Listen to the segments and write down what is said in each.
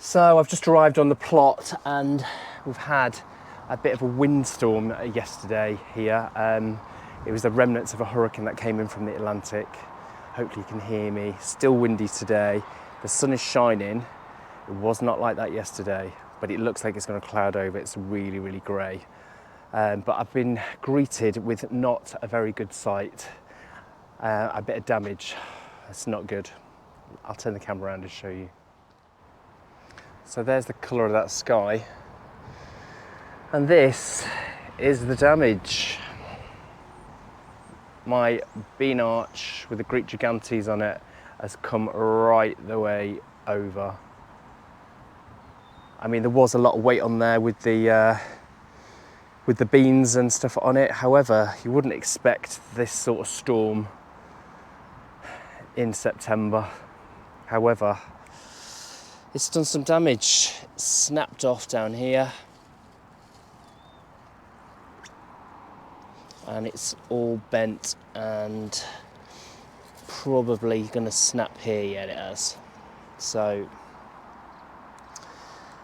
So I've just arrived on the plot and we've had a bit of a windstorm yesterday here. It was the remnants of a hurricane that came in from the Atlantic. Hopefully you can hear me. Still windy today. The sun is shining. It was not like that yesterday, but it looks like it's going to cloud over. It's really, really grey. But I've been greeted with not a very good sight. A bit of damage. It's not good. I'll turn the camera around and show you. So there's the colour of that sky. And this is the damage. My bean arch with the Greek gigantes on it has come right the way over. I mean, there was a lot of weight on there with the beans and stuff on it. However, you wouldn't expect this sort of storm in September. However, it's done some damage. It's snapped off down here. And it's all bent and probably going to snap here. Yeah, it has. So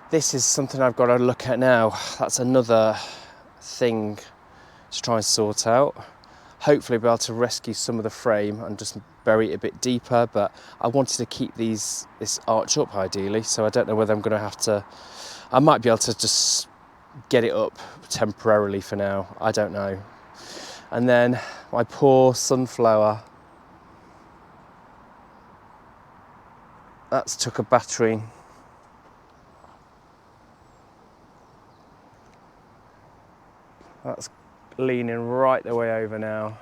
this is something I've got to look at now. That's another thing to try and sort out. Hopefully be able to rescue some of the frame and just bury it a bit deeper, but I wanted to keep this arch up ideally, so I don't know whether I'm going to have to. I might be able to just get it up temporarily for now. I don't know. And then my poor sunflower, that's took a battering. That's leaning right the way over now,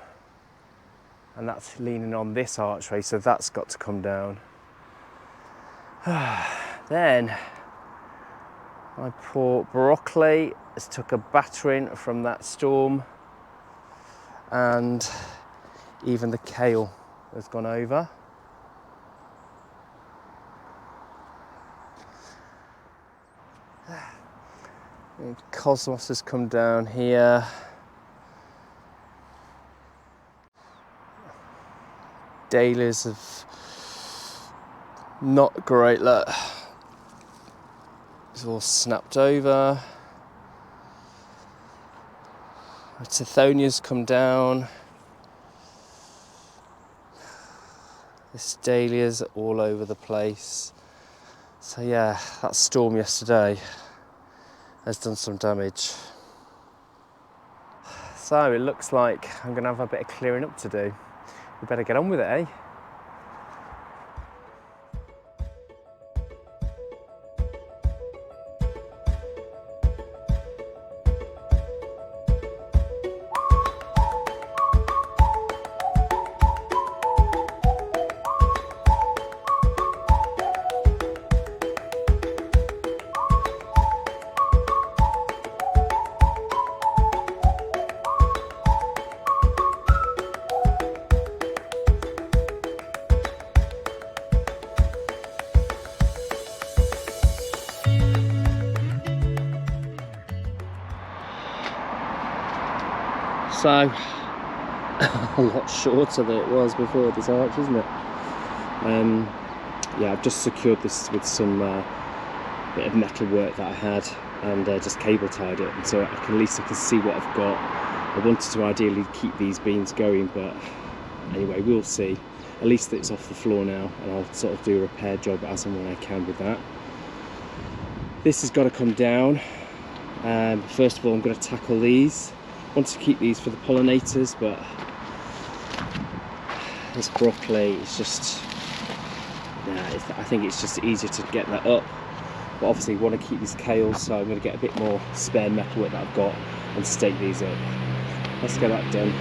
and that's leaning on this archway, so that's got to come down. Then my poor broccoli has took a battering from that storm, and even the kale has gone over. And cosmos has come down here. Dahlias have not great, look. It's all snapped over. The tithonia's come down. This dahlias are all over the place. So yeah, that storm yesterday has done some damage. So it looks like I'm going to have a bit of clearing up to do. We better get on with it, eh? So, a lot shorter than it was before this arch, isn't it? Yeah, I've just secured this with some bit of metal work that I had, and just cable tied it, and so at least I can see what I've got. I wanted to ideally keep these beams going, but anyway, we'll see. At least it's off the floor now, and I'll sort of do a repair job as and when I can with that. This has got to come down. First of all, I'm going to tackle these. I want to keep these for the pollinators, but this broccoli is just, I think it's just easier to get that up. But obviously, we want to keep these kales, so I'm going to get a bit more spare metalwork that I've got and stake these up. Let's get that done.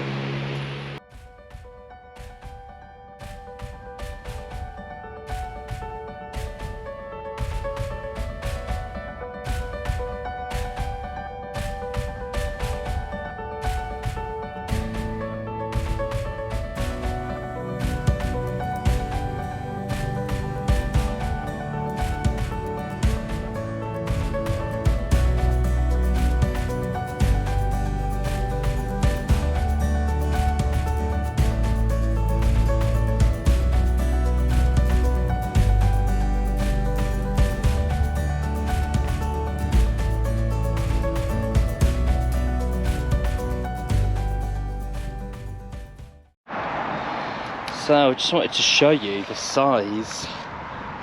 So I just wanted to show you the size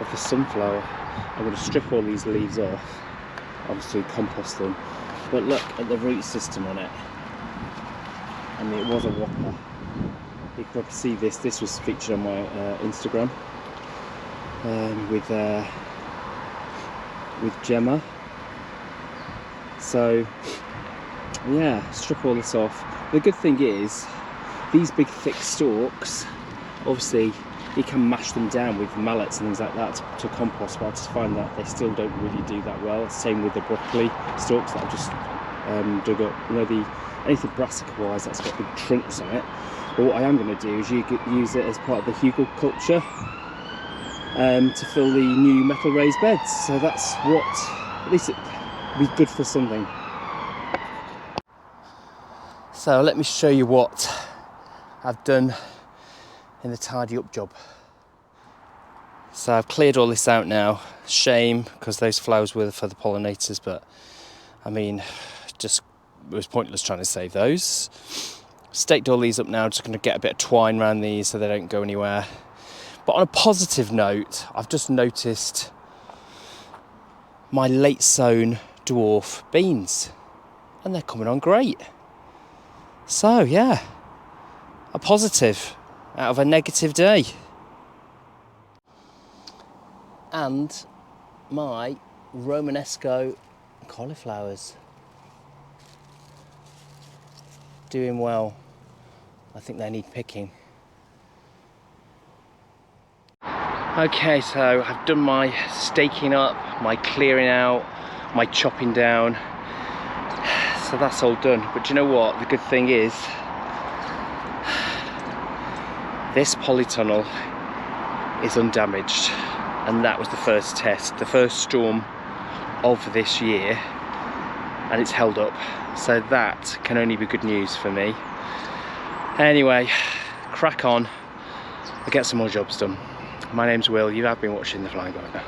of the sunflower. I'm going to strip all these leaves off, obviously compost them, but look at the root system on it. I mean, it was a whopper. You can probably see this. This was featured on my Instagram with Gemma. So yeah, strip all this off. The good thing is, these big thick stalks, obviously you can mash them down with mallets and things like that to compost, but I just find that they still don't really do that well. Same with the broccoli stalks that I've just dug up. You know, anything brassica wise that's got big trunks on it. But what I am going to do is use it as part of the hugel culture to fill the new metal raised beds. So that's what, at least it'll be good for something. So let me show you what I've done in the tidy up job. So I've cleared all this out now. Shame, because those flowers were for the pollinators, but I mean, it was pointless trying to save those. Staked all these up now, just going to get a bit of twine around these so they don't go anywhere. But on a positive note, I've just noticed my late sown dwarf beans, and they're coming on great. So yeah, a positive out of a negative day. And my Romanesco cauliflowers doing well. I think they need picking. Okay, so I've done my staking up, my clearing out, my chopping down. So that's all done. But do you know what? The good thing is, this polytunnel is undamaged. And that was the first test, the first storm of this year, and it's held up. So that can only be good news for me. Anyway, crack on, I'll get some more jobs done. My name's Will, you have been watching The Flying Gardener.